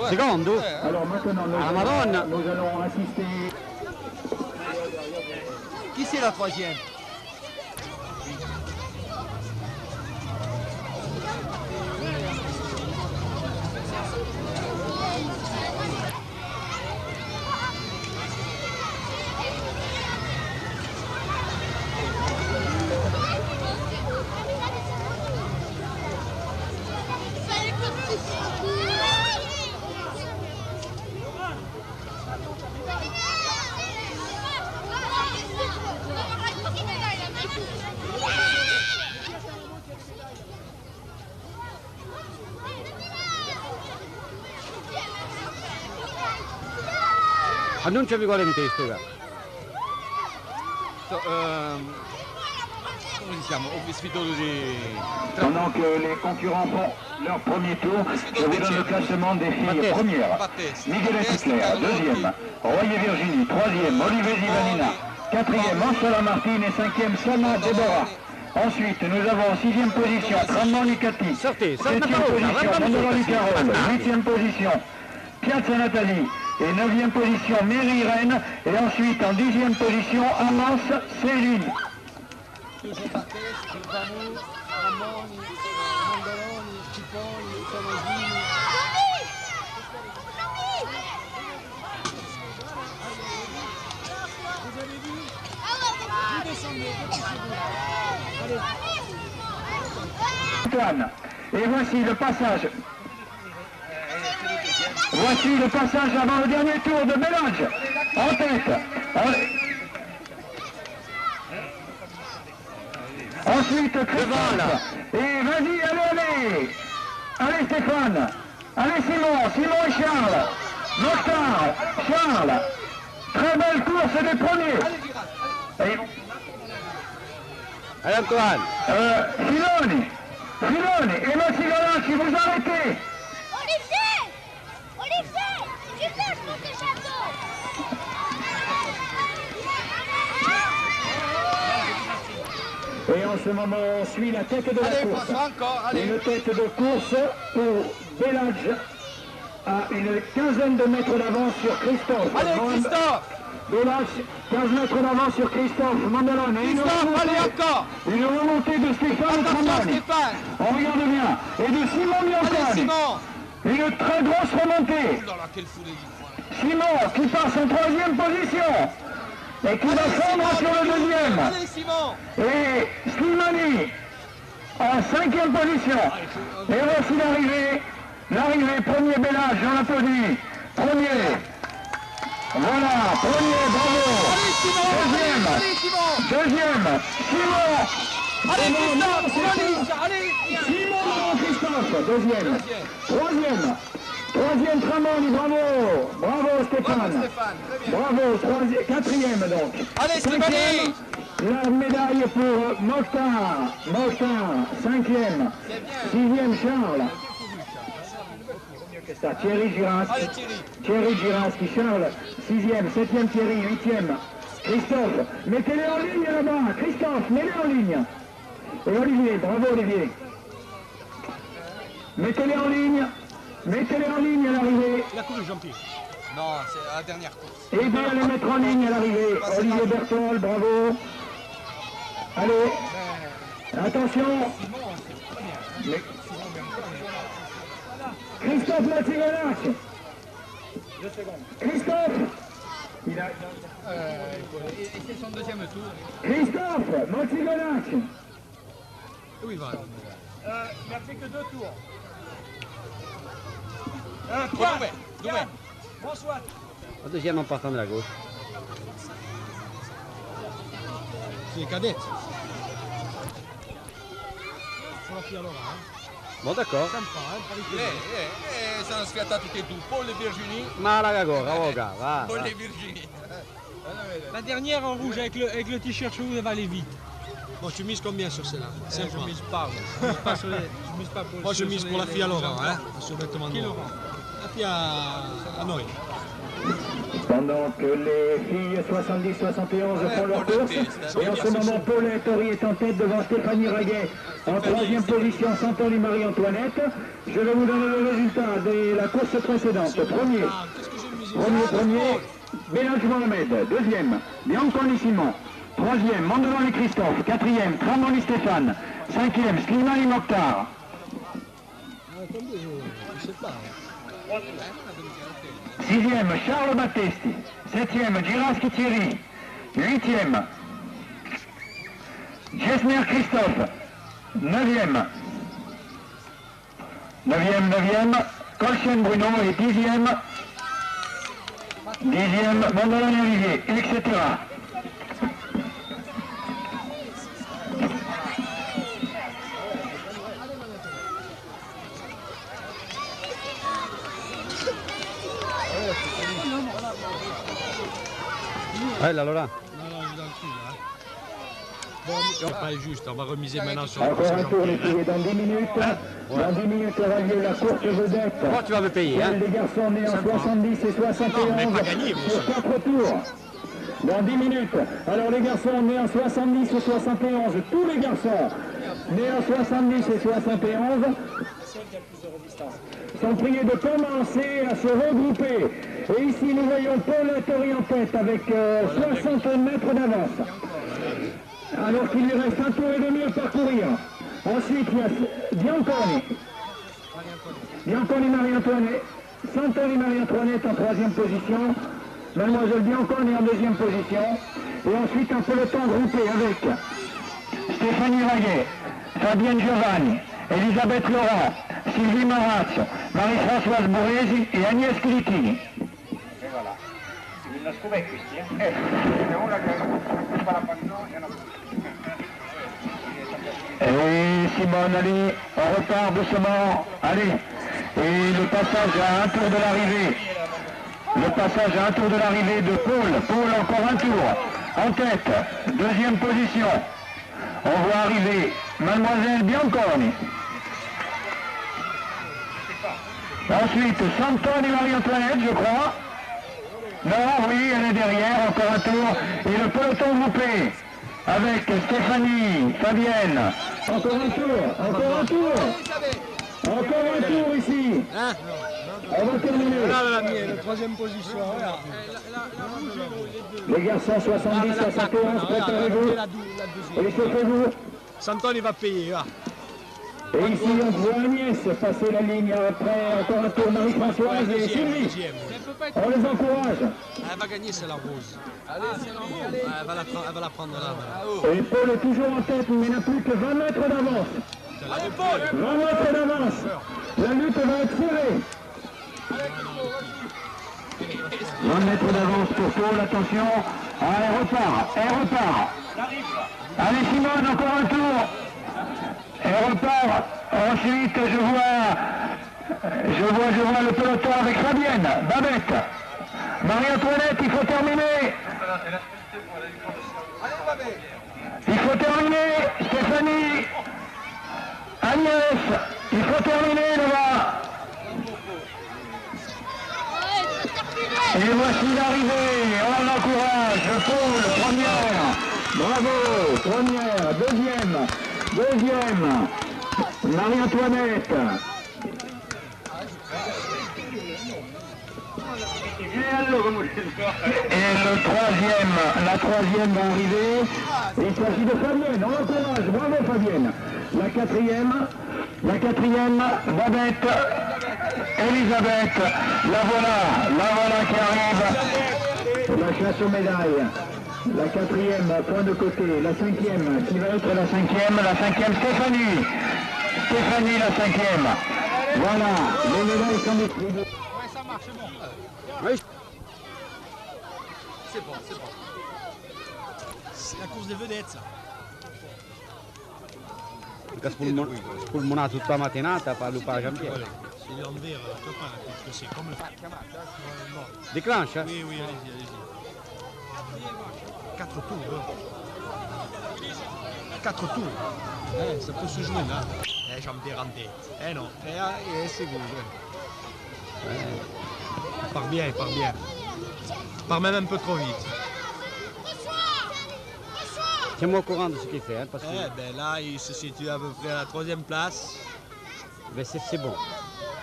Secondo? Alors maintenant, Madonna. nous allons assister. Qui c'est la troisième? Annunciami qual è in testa. Come diciamo, sfidatori. Pendant que les concurrents font leur premier tour, je vous donne le classement des filles. Première, Miguel Hitler. Deuxième, Royer Virginie. Troisième, Olivier Zivanina. Quatrième, Ansala Martine. Et cinquième, Sana Deborah. Ensuite, nous avons en sixième position, Ramon Nicati. Septième position, Mandela Lucarol. Huitième position, Piazza Nathalie. Et neuvième position, Mary Rennes. Et ensuite, en dixième position, Amos Céline. Antoine. Et voici le passage. Voici le passage avant le dernier tour de Bélange. En tête. Ensuite, Christophe. Et vas-y, allez. Allez Stéphane. Allez Simon et Charles. Mokhtar, Charles. Très belle course des premiers. Allez Antoine. Filoni et Massigala qui vous arrêtez. Olivier, tu lâches pour tes châteaux. Et en ce moment, on suit la tête de la course. Une tête de course pour Bélange à une quinzaine de mètres d'avance sur Christophe. Allez Christophe. Bélange, 15 mètres d'avance sur Christophe Mandelone. Allez encore. Une remontée de Stéphane Tramani. On regarde bien. Et de Simon Miocane. Une très grosse remontée. Simon qui passe en troisième position. Et qui va fondre sur le deuxième. Allez Simon. Et Slimani en cinquième position. Et voici l'arrivée, premier Bélange, on l'applaudit. Premier. Voilà, premier, bravo. Deuxième, Simon. Allez Christophe, allez. Simon Christophe, deuxième. Troisième Tramoni, bravo Stéphane. Bravo, quatrième donc. Allez Slimani. La médaille pour Mokhtar, cinquième. Sixième Charles. Ça, Thierry Giras. Thierry Giras qui Charles, sixième, septième Thierry, huitième. Christophe, mettez-les en ligne là-bas. Christophe, mets-les en ligne. Et Olivier, bravo Olivier. Mettez-les en ligne à l'arrivée. La course de Jean-Pierre. Non, c'est la dernière course. Et bien les mettre en ligne à l'arrivée. Olivier Bertol, bravo. Allez. Attention. Christophe Matigolac. 2 secondes. Christophe. Et c'est son deuxième tour. Christophe Matigolac. Où il va? Il n'a fait que 2 tours. Bonsoir. Au deuxième en partant de la gauche. C'est les cadettes. Sur la fille allora, Bon d'accord. Sono sfiattati tutti e due, Paul et Virginie. Ma la cagora, va. Paul et Virginie. La dernière en rouge avec le t-shirt rouge, elle va aller vite. Bon, tu mises combien sur celle-là? Je mise pas. Je mise pas pour. Moi je mise pour la fille à Laurent, hein. Assolutamente. Qui Laurent? La fille à noi. Pendant que les filles 70-71 font leur course. Et en ce moment, Paul Tori est en tête devant Stéphanie Raguet. En troisième position, Santoni Marie-Antoinette. Je vais vous donner le résultat de la course précédente. Premier, Bélange Mohamed. Deuxième, Bianconi Simon. Troisième, Mandolani Christophe. Quatrième, Tramoni Stéphane. Cinquième, Slimani Mokhtar. Sixième, Charles Battesti. Septième, Giraski Thierry. Huitième, Jesner Christophe. Neuvième, Colchen Bruno. Et dixième, Mandolani Olivier, etc. Ouais, là, Laurent. Non, je suis dans le cul, là. Bon, c'est pas juste, on va remiser maintenant sur Encore un tour, les filles, dans 10 minutes. Dans 10 minutes aura lieu la course vedette. Oh, tu vas me payer, hein? Les garçons nés en 70 et 71 Non, mais pas gagné, vous sur 4 tours. Dans 10 minutes. Alors les garçons nés en 70 et 71, tous les garçons nés en 70 et 71 sont priés de commencer à se regrouper. Et ici nous voyons Paul Tori en tête avec 60 mètres d'avance. Alors qu'il lui reste un tour et demi à parcourir. Ensuite il y a Bianconi Marie-Antoinette, Santoni Marie-Antoinette en troisième position, Mademoiselle Bianconi en deuxième position, et ensuite un peloton groupé avec Stéphanie Raguet, Fabienne Giovanni, Elisabeth Laurent, Sylvie Maratz, Marie-Françoise Bourresi et Agnès Clitini. E voilà. Il non scusa questi, Et Simone, allez, on repart doucement, allez. Et le passage à un tour de l'arrivée. Le passage à un tour de l'arrivée de Paul. Paul encore un tour. En tête, deuxième position. On voit arriver Mademoiselle Bianconi. Ensuite, Santoni Marie-Antoinette, je crois. Non, oui, elle est derrière, encore un tour. Et le peloton groupé avec Stéphanie, Fabienne. Encore un tour. Encore un tour ici. Hein? On va terminer. Là, la troisième position, regarde. Les garçons 70-71, préparez-vous. Et chauffez-vous. Santon, il va payer, là. Et ici, on voit Agnès passer la ligne après encore un tour. Marie-Françoise et Sylvie. On les encourage. Elle va gagner, c'est la rose. Elle va la prendre là. Et Paul est toujours en tête, mais n'a plus que 20 mètres d'avance. 20 mètres d'avance. La lutte va être serrée. 20 mètres d'avance pour Paul, attention. Ah, elle repart. Allez Simone, encore un tour. Elle repart. Ensuite, je vois le peloton avec Fabienne, Babette. Marie-Antoinette, il faut terminer. Stéphanie. Agnès, il faut terminer là-bas. Et voici l'arrivée, on l'encourage. Paul, première. Bravo, première, deuxième. Marie-Antoinette. Et la troisième va arriver. Il s'agit de Fabienne, on l'encourage, bravo Fabienne. La quatrième, Babette, Elisabeth, la voilà qui arrive. La chasse aux médailles. La quatrième, point de côté. La cinquième, qui va être la cinquième, Stéphanie. Stéphanie, la cinquième. Voilà, les médailles sont distribuées. Ouais, ça marche, c'est bon. Oui. C'est bon. C'est la course des vedettes, ça. Perché spulmonato tutta la mattinata per lupare la campiera. C'est l'envers, tu vois pas la course que c'est comme le... Déclenche? Oui, allez-y. 4 tours. 4 tours. Ça peut se jouer là. J'en me rentré. Non. C'est good. Part bien. part même un peu trop vite. Tiens-moi au courant de ce qu'il fait. Hein, parce que Ben là, il se situe à peu près à la 3e place. ben, c'est bon.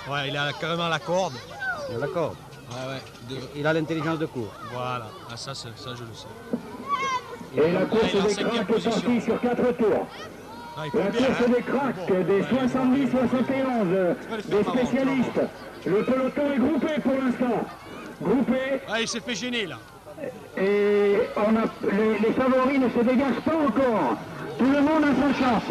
Ouais, il a carrément la corde. Il a la corde. Ouais. Il a l'intelligence de cours. Voilà, ah, ça je le sais. Et la course il est en des 5e cracks est position. partie sur 4 tours. Ah, il La court bien, course hein. des cracks, des 70-71, des spécialistes. Le peloton est groupé pour l'instant. Groupé. Ah, il s'est fait gêner là. Et on a, les favoris ne se dégagent pas encore. Tout le monde a sa chance.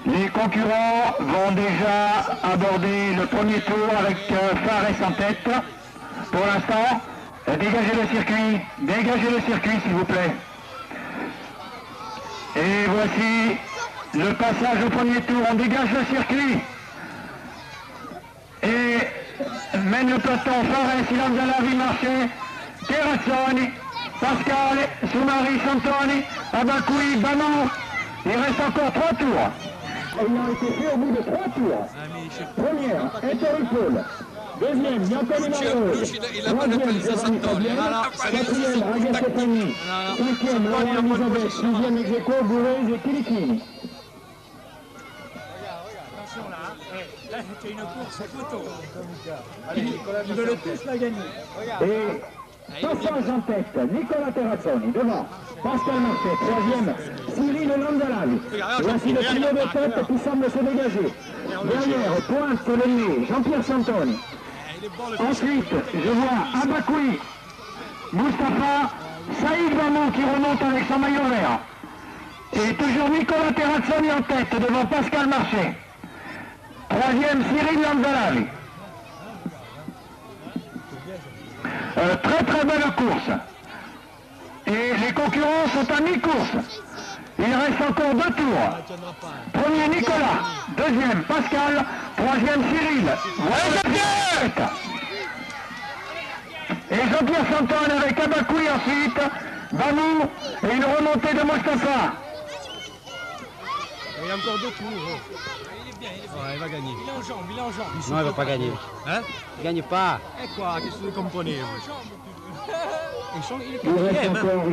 Les concurrents vont déjà aborder le premier tour avec Fares en tête. Pour l'instant, dégagez le circuit s'il vous plaît. Et voici le passage au premier tour, on dégage le circuit. Et mène le peloton Fares, Lanzalavi, Marché, Terrazzoni, Pascal, Soumari, Santoni, Abakoui, Banou. Il reste encore 3 tours. Il a été fait au bout de 3 tours. Première, Eteripol. Deuxième, Yantoni Malrose. Troisième, Giovanni Fabienne. Quatrième, Raga Stefani. Cinquième, Laurent Elisabeth. Sixième, Execo, Bourrez et Kilikini. Attention là, là c'est une course photo. Ils veulent tous la gagner. Et passage en tête, Nicolas Terrazzoni devant, Pascal Marché, troisième, Cyril Lanzalavi. Voici le trio de tête qui semble se dégager. Derrière, pointe le nez, Jean-Pierre Santoni. Ensuite, je vois Abakoui, Mustapha, Saïd Bamou qui remonte avec son maillot vert. Et toujours Nicolas Terrazzoni en tête devant Pascal Marché. Troisième, Cyril Lanzalavi. Très belle course. Et les concurrents sont à mi-course. Il reste encore 2 tours. Premier Nicolas, deuxième Pascal, troisième Cyril. Voilà. Et Jean-Pierre Santone avec Abakoui ensuite, Bamou et une remontée de Mustapha. Il y a encore 2 tours. Ouais, il va gagner. Il est en jambe, il est en jambe. Non, il va pas gagner. Hein? Il gagne pas. Et quoi? Qu'est-ce que vous comprenez? Il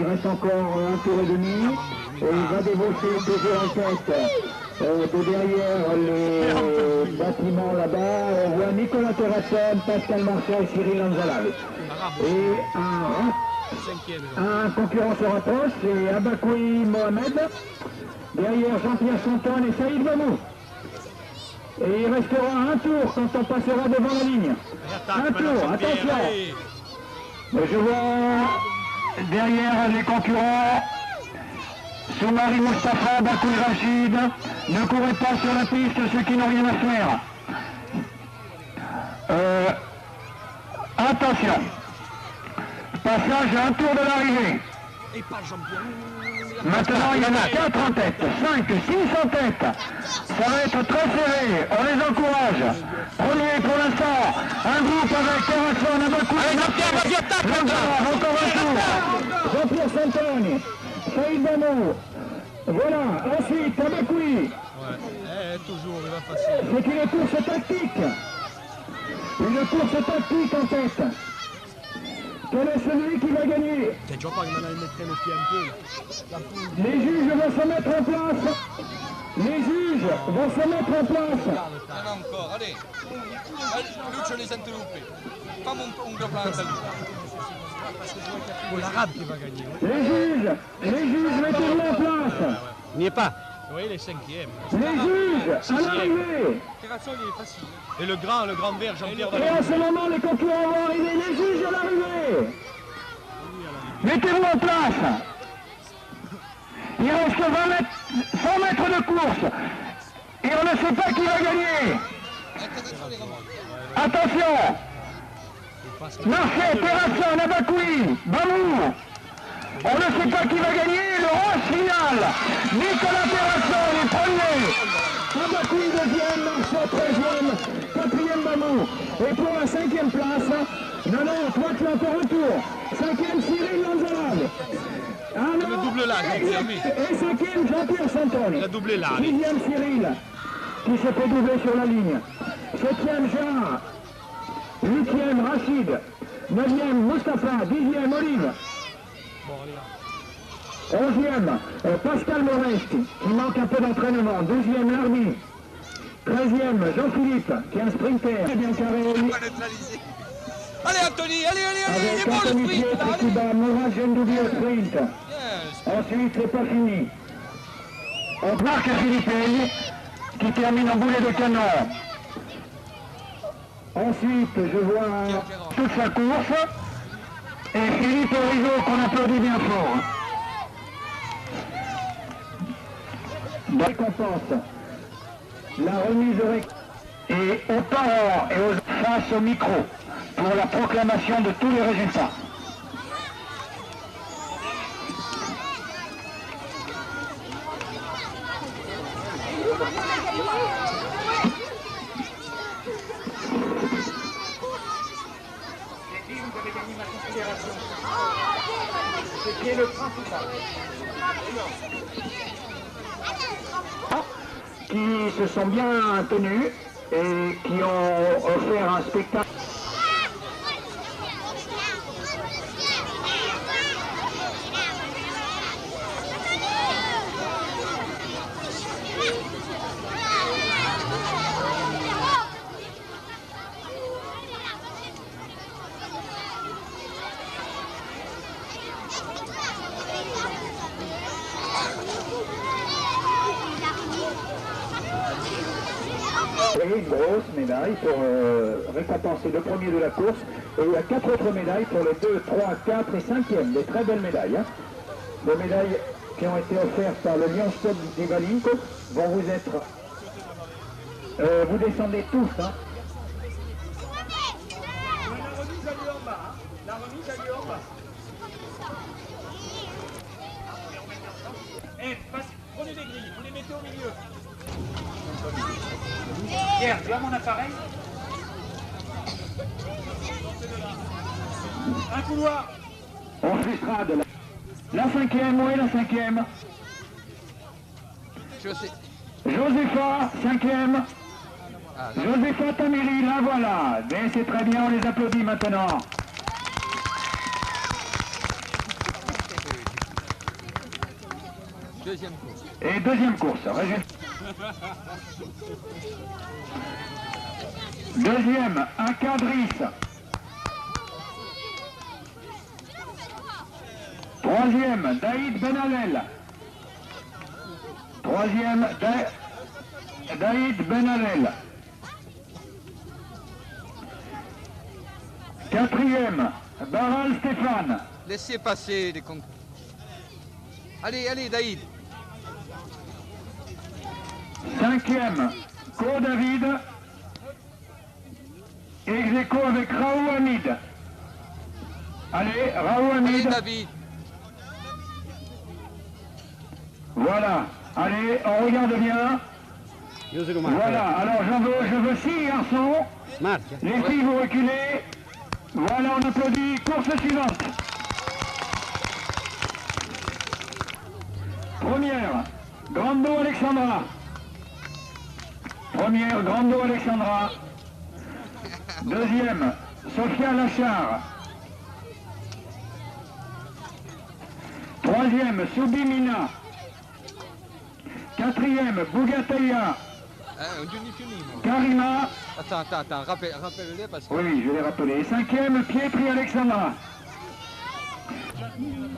reste encore un tour et demi. Et il va débaucher toujours en tête. De derrière les bâtiments là-bas, on voit Nicolas Terrazzoni, Pascal Marchal et Cyril Lanzalavi. Et un concurrent se rapproche, c'est Abakoui Mohamed. Derrière Jean-Pierre Santone et Saïd Bamou. Et il restera un tour quand on passera devant la ligne. Un tour, attention. Je vois derrière les concurrents, Soumari Mustapha, Abakoui Rachid. Ne courez pas sur la piste ceux qui n'ont rien à faire. Attention. Passage à un tour de l'arrivée. Maintenant, il y en a 4 en tête, 5, 6 en tête. Ça va être très serré, on les encourage. Premier pour l'instant, un groupe avec Terrazzoni, Abakoui, encore un tour. Jean-Pierre Santoni, Saïd Bamou. Voilà, ensuite Abakoui. Ouais, toujours, il va facile. C'est une course tactique. Une course tactique en tête. Quel est celui qui va gagner? Tu vois pas, il mettrait le pied un peu. Les juges vont se mettre en place. Les juges vont se mettre en place. Non, encore, allez. Lucio les interrompe. Fais un gros plan à lui. C'est l'arabe qui va gagner. Les juges, mettez-vous en place. Il n'y est pas. Oui, il est 5e. Les juges, à l'arrivée. Terrazzoni, il est facile. Et le grand vert, Jean-Pierre Et à ce moment, les concurrents vont arriver. Les juges à l'arrivée. Mettez-vous en place. Il reste 100 mètres de course. Et on ne sait pas qui va gagner. Attention. Marché, Terrazzoni, Abakoui, Bamou. On ne sait pas qui va gagner, le rush final. Nicolas Terrazzoni, premier. Abakoui, deuxième, Marché, troisième, quatrième Bamou. Et pour la 5e place, non, toi tu as encore un tour. 5e, Cyril Lanzalavi. Le double là, Et 5e, Jean-Pierre Santoni. Le doublé là. 6e, Cyril, qui se fait doubler sur la ligne. 7e, Gérard. 8e, Rachid. 9e, Mustapha. 10e, Olive. 11e, Pascal Morest, qui manque un peu d'entraînement. 12e, Larmy. 13e, Jean-Philippe, qui est un sprinter. Bien carré. Allez Anthony, allez, Avec il est bon le Anthony sprint là, qui bat Mourad Gendoubi au sprint. allez. Ensuite, c'est pas fini. On marque Philippe Hey, qui termine en boulet de canon. Ensuite, je vois toute sa course. Et Philippe Origo, qu'on applaudit bien fort. Récompense. La remise et aux parents et aux face au micro pour la proclamation de tous les résultats. Ce qui est le principal. Qui se sont bien tenus et qui ont offert un spectacle. Une grosse médaille pour récompenser le premier de la course et il y a 4 autres médailles pour les 2, 3, 4 et 5e, des très belles médailles. Hein. Les médailles qui ont été offertes par le Lions Club d'Ivalinko vont vous être... vous descendez tous. Hein. La remise a lieu en bas. Hein. La remise a lieu en bas. Eh, prenez des grilles, vous les mettez au milieu. Pierre, tu as mon appareil? Un couloir. On filtrera de la 5e, où est la 5e? Josépha, 5e. Josépha Tamiri, la voilà. Mais c'est très bien, on les applaudit maintenant. Deuxième course. Et deuxième course, résultat. Deuxième, Akadris. Troisième, Daïd Benalel. Troisième, Daïd Benalel. Quatrième, Baral Stéphane. Laissez passer les concours. Allez, allez Daïd. Cinquième, Ko David. Ex-aequo avec Raoult Hamid. Allez, Raoult Allez Hamid. David. Voilà. Allez, on regarde bien. Voilà. Alors, je veux 6 garçons. Les filles, vous reculez. Voilà, on applaudit. Course suivante. Première, Grando Alexandra. Première, Grando Alexandra. Deuxième, Sophia Lachar. Troisième, Soubimina. Quatrième, Bougataya. Karima. Attends, rappelle-les parce que... Oui, je vais les rappeler. Cinquième, Pietri Alexandra.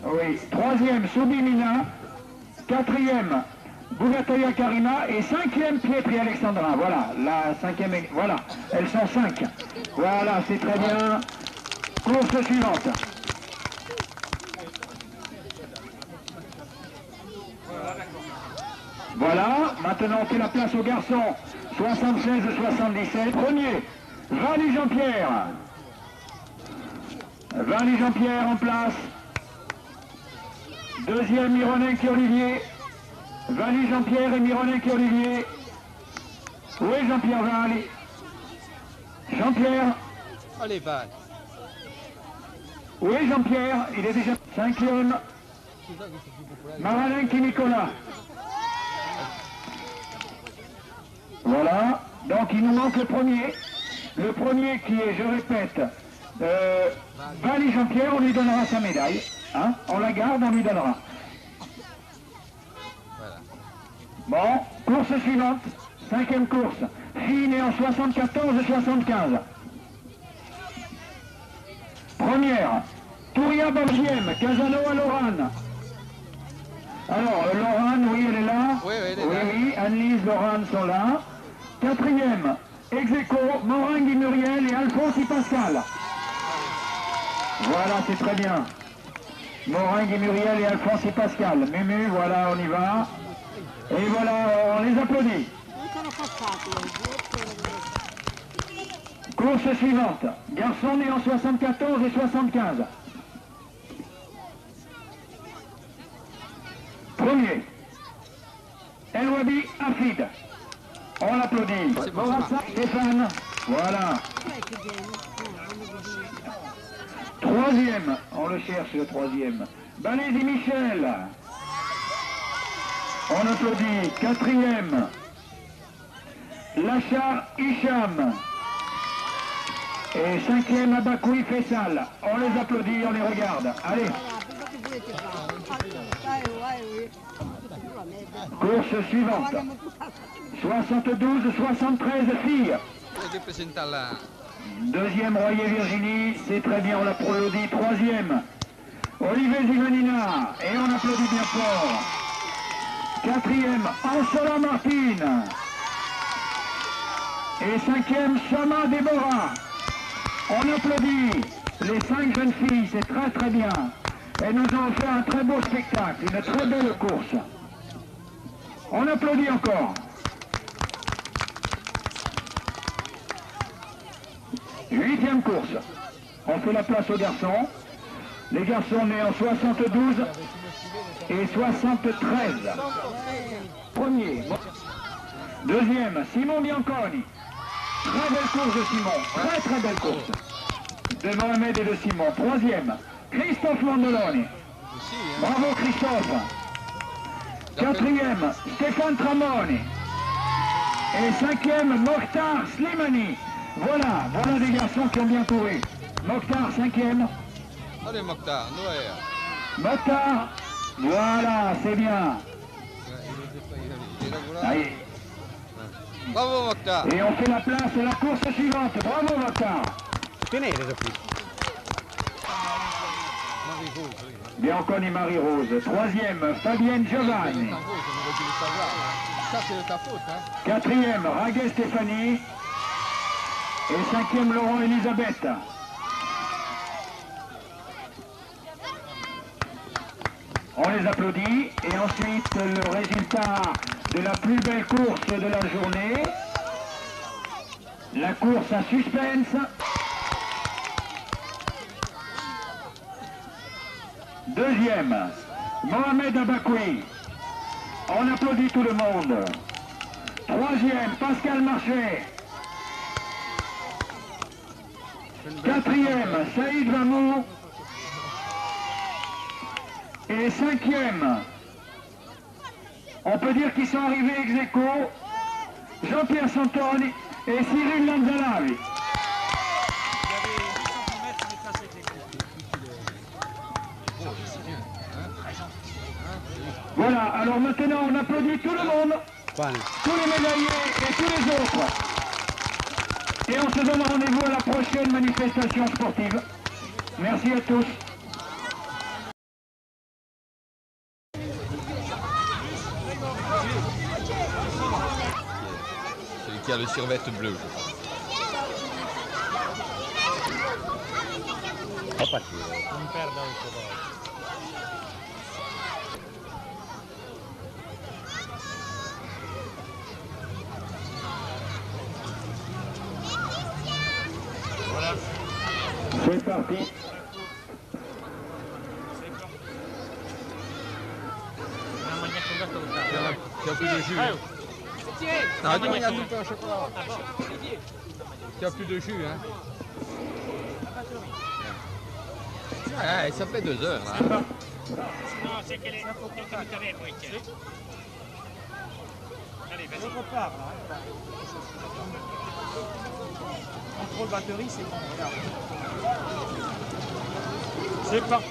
Oui, troisième, Soubimina. Quatrième, Bougataya Karima. Et cinquième, Pietri Alexandra. Voilà, la cinquième, voilà, elles sont 5. Voilà, c'est très bien. Course suivante. Voilà, maintenant on fait la place aux garçons. 76-77. Premier, Vali Jean-Pierre. Vali Jean-Pierre en place. Deuxième, Mironenki Olivier. Vali Jean-Pierre et Mironenki Olivier. Où est Jean-Pierre Vali? Jean-Pierre. Allez Val. Où est Jean-Pierre? Il est déjà 5e. Maranenki Nicolas. Voilà, donc il nous manque le premier. Le premier qui est, je répète, Valérie Jean-Pierre, on lui donnera sa médaille. Hein, on la garde, on lui donnera. Bon, course suivante. 5e course. Fille née en 74 et 75. Première. Touria Borgiem, Casano à Lorane. Alors, Lorane, oui, elle est là. Oui, elle est là. Oui, Annelise, Lorane sont là. 4e. Execo, Moringue et Muriel et Alphonse et Pascal. Voilà, c'est très bien. Moringue et Muriel et Alphonse et Pascal. Mumu, voilà, on y va. Et voilà, on les applaudit. Course suivante. Garçon né en 74 et 75. Premier. El Wabi Afid. On l'applaudit. Morassa Stéphane. Voilà. Troisième. On le cherche le troisième. Balézy Michel. On applaudit. 4e. Lacha Hicham. Et 5e Abakoui Fessal. On les applaudit, on les regarde. Allez. Course suivante. 72-73 filles. Deuxième Royer Virginie, c'est très bien, on l'applaudit. 3e. Olivier Zivanina. Et on applaudit bien fort. 4e, Ansola Martine. Et 5e, Sama Déborah. On applaudit les 5 jeunes filles, c'est très très bien. Elles nous ont fait un très beau spectacle, une très belle course. On applaudit encore. 8e course. On fait la place aux garçons. Les garçons nés en 72 et 73. Premier. Deuxième, Simon Bianconi. Très belle course de Simon. Très très belle course. De Mohamed et de Simon. Troisième, Christophe Mandoloni. Bravo Christophe. 4e, Stéphane Tramoni. Et 5e, Mokhtar Slimani. Voilà, voilà des garçons qui ont bien couru. Mokhtar, 5e. Allez Mokhtar, Noël. Mokhtar, voilà, c'est bien. Allez. Bravo Mokhtar. Et on fait la place à la course suivante. Bravo Mokhtar. Bianconi Marie-Rose. 3e, Fabienne Giovanni. Ça c'est de ta faute, hein. 4e, Raguet Stéphanie. Et 5e, Laurent Elisabeth. On les applaudit. Et ensuite, le résultat de la plus belle course de la journée. La course à suspense. Deuxième, Mohamed Abakoui. On applaudit tout le monde. Troisième, Pascal Marché. 4e, Saïd Vamou. Et 5e, on peut dire qu'ils sont arrivés ex aequo, Jean-Pierre Santoni et Cyril Lanzalavi. Voilà, alors maintenant on applaudit tout le monde, tous les médaillés et tous les autres. Et on se donne rendez-vous à la prochaine manifestation sportive. Merci à tous. Celui qui a le survêt bleu, je crois. C'est parti. Tu as plus de jus. Ah, tu as tout un chocolat. Tu as plus de jus, hein. Ah, ça fait 2 heures, là. No, c'est qu'elle est avec moi. Allez, vas-y. On repart, là. Contrôle batterie, c'est bon, regarde. C'est pas.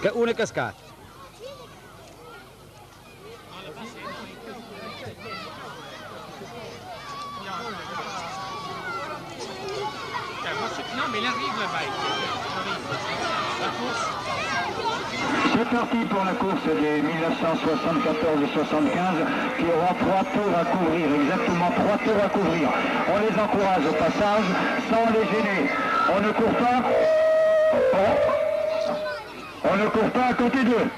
E uno è cascato. Non, mais il arrive là-bas. La course. C'est parti pour la course des 1974 et 75 qui aura 3 tours à couvrir, exactement 3 tours à couvrir. On les encourage au passage sans les gêner. On ne court pas. On ne court pas à côté d'eux.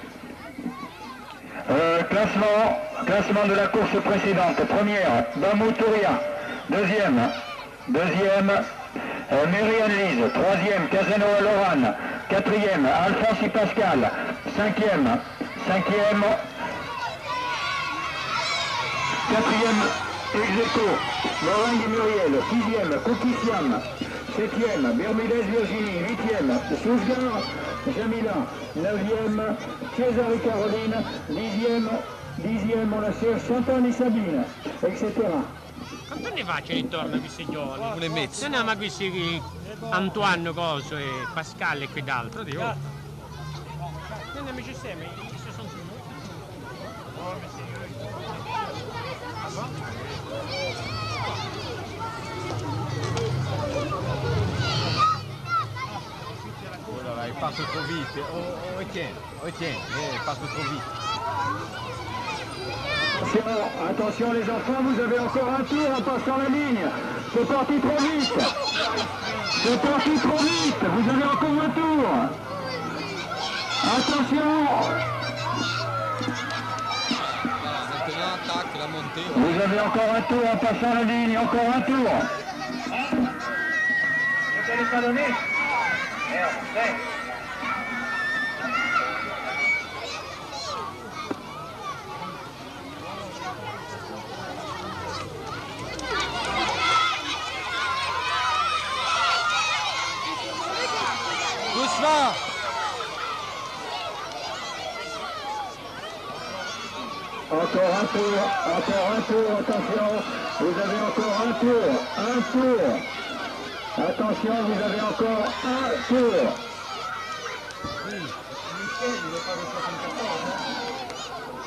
Classement de la course précédente. Première, Bamou Touria. Deuxième, Mary Annelise. Troisième, Casanova Lorane. Quatrième, Alphonse Pascal. Cinquième, quatrième, Execo, Lorraine Muriel. Sixième, Cookie Siam. Septième, Bermudez Virginie. Huitième, Sousgar Jamila. Neuvième, César Caroline. Dixième, on la cherche Chantal et Sabine, etc. Quanto ne faccio intorno a questi giovani? Non è mezzo. No, ma questi Antoine Coso e Pascal e quell'altro. Non è amici insieme, questi sono tutti. Allora, il passo trop vite. Etienne, il passo trop vite. Attention les enfants, vous avez encore un tour en passant la ligne. C'est parti trop vite. C'est parti trop vite. Vous avez encore un tour. Attention. Maintenant, attaque, la montée. Vous avez encore un tour en passant la ligne. Encore un tour. Je te l'ai pas donné. Merde, c'est. Doucement. Encore un tour, attention. Vous avez encore un tour. Attention, vous avez encore un tour.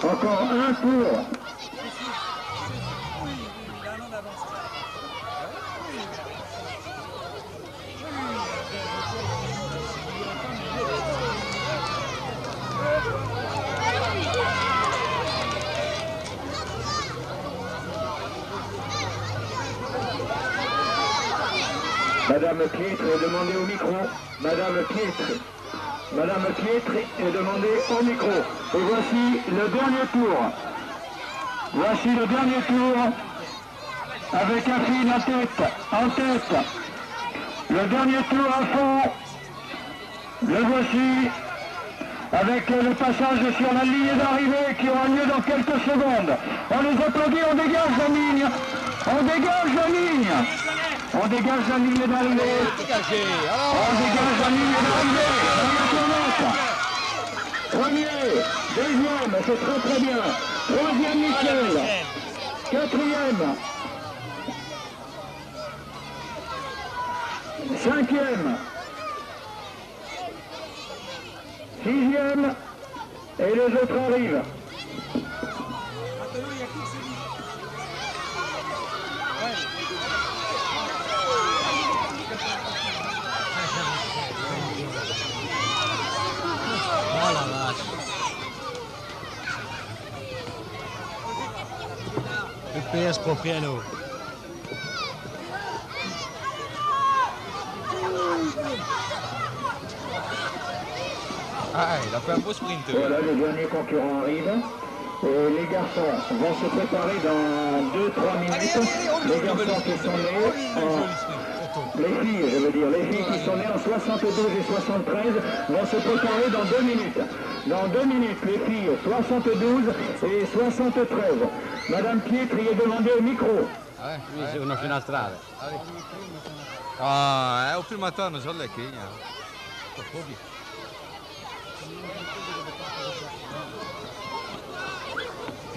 Encore un tour. Madame Pietri est demandée au micro. Madame Pietri est demandée au micro. Et voici le dernier tour. Avec un fil en tête. Le dernier tour à fond. Le voici. Avec le passage sur la ligne d'arrivée qui aura lieu dans quelques secondes. On les applaudit, on dégage la ligne. On dégage la ligne d'arrivée. On dégage la ligne d'arrivée. Premier, deuxième, c'est très bien. Troisième, Michel. Quatrième. Cinquième. Sixième. Et les autres arrivent. Oh la vache. Le PS pour piano. Ah, il a fait un beau sprint. Voilà, le dernier concurrent arrive. Et les garçons vont se préparer dans 2-3 minutes. Les garçons qui sont nés les filles, je veux dire, les filles qui sont nées en 72 et 73 vont se préparer dans 2 minutes. Dans 2 minutes, les filles 72 et 73. Madame Pietri est demandée au micro. Uno su una strada. Ah, è un filmatore, non so lei che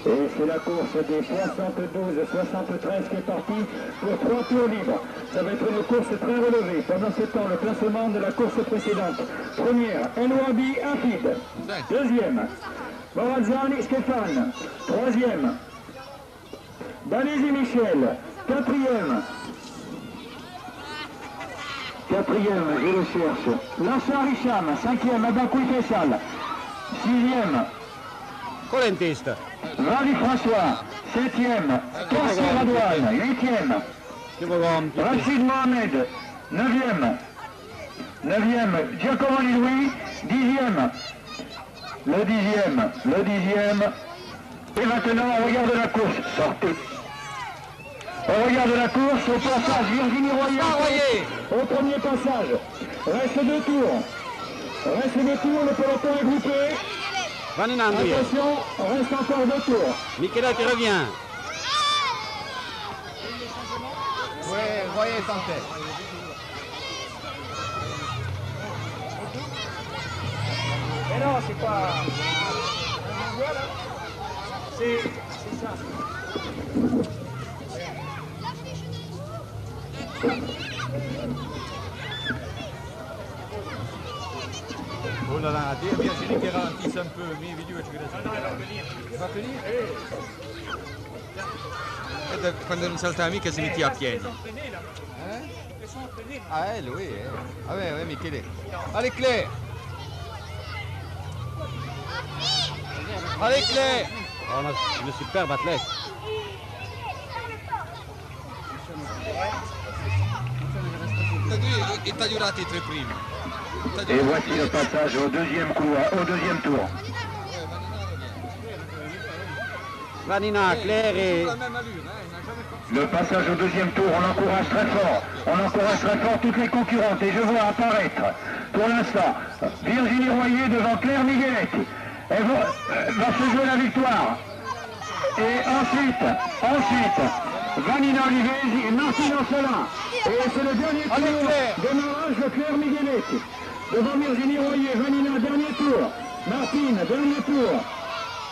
Et c'est la course des 72-73 qui est partie pour 3 tours libres. Ça va être une course très relevée. Pendant ce temps, le classement de la course précédente. Première, Elwabi Afid. Deuxième, Morazzani Stéphane. Troisième, Danesi Michel. Quatrième, je le cherche. Lassar Hicham. Cinquième, Abakoui Fessal. Sixième, Colentista. Rally François. Septième, Kassi Radouane. Huitième, Rachid Mohamed. Neuvième, Giacomo Louis. Dixième, le dixième. Et maintenant, on regarde la course. Sortez. On regarde la course au passage. Virginie Royer. Au premier passage. Reste 2 tours. Le peloton est groupé. Vanina Andrea. Attention, reste encore 2 tours. Michela qui revient. Oui, Royer est en tête. Mais non, c'est pas... Voilà. C'est ça. Oh là là, dire Virginie che ralentisse un peu, mi video ci vede. No, va a venire. Va a venire? E quando non salta mica si metti a piedi. Ah, lui, Vabbè, Michele. Allez, Claire! Allez, Claire! On a une superbe athlète. E tagliurati i 3 primi. Et voici le passage au deuxième tour. Vanina, Claire et... Le passage au deuxième tour, on encourage très fort toutes les concurrentes. Et je vois apparaître, pour l'instant, Virginie Royer devant Claire Migueletti. Elle va se jouer la victoire. Et ensuite, Vanina Olivesi et Martino Solin. Et c'est le dernier tour, démarrage de Claire Migueletti. Devant Virginie Royer, Vanina, dernier tour. Martine, dernier tour.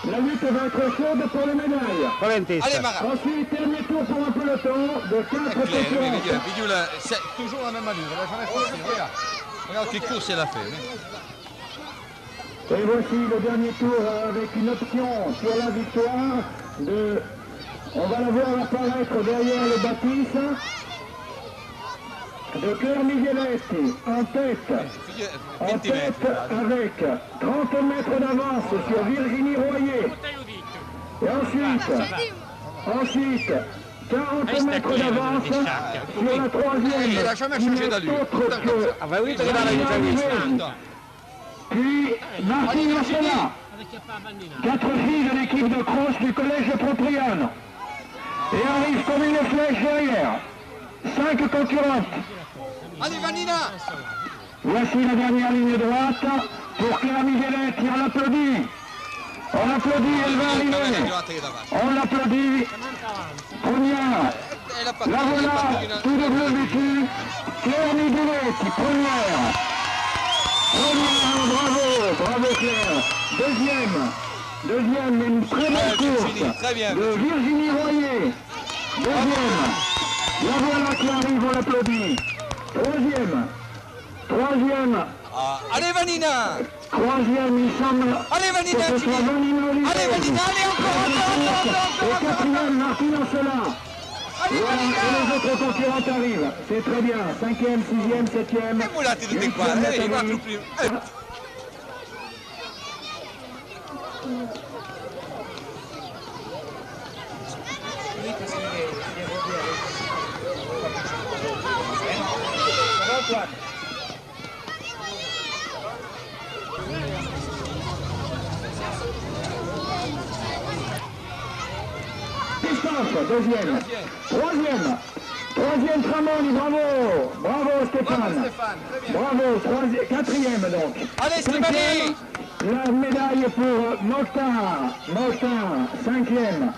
La lutte va être chaude pour les médailles. Colentista. Allez, Marat! Ensuite, dernier tour pour un peloton de 4 concurrents. Video là, c'est toujours la même allure, elle a jamais sorti, regarde quelle course elle a fait. Et voici le dernier tour avec une option sur la victoire de... On va la voir apparaître derrière le bâtisse de Claire Migueletti en tête avec 30 mètres d'avance sur Virginie Royer. Et ensuite 40 mètres d'avance sur la troisième. Il n'a jamais changé d'allure. Ah bah oui, perché la vita. Puis Martine Marcella. 4 filles de l'équipe de cross du collège de Propriano. Et arrive comme une flèche derrière. 5 concurrentes. Allez, Vanina! Voici la dernière ligne droite pour Claire Migueletti. On l'applaudit. Elle va arriver. On l'applaudit. Première. La voilà, tout de bleu vêtu. Claire Migueletti, première. Bravo Claire. Deuxième, une très belle course de Virginie Royer. Deuxième. La voilà qui arrive, on l'applaudit. Troisième. Allez, Vanina! Troisième, il semble Allez, Vanina! que ce soit Vanina Olivesi. Allez, Vanina! Allez, encore! Et quatrième, Martine Solin. Voilà, et les autres concurrentes arrivent. C'est très bien. 5e, 6e, 7e. E volate tutte qua, i 4 primi. Distance, deuxième. Troisième Tramoni, bravo Stéphane. Bravo, quatrième donc. Allez, Stéphanie! La médaille pour Mokhtar, 5e.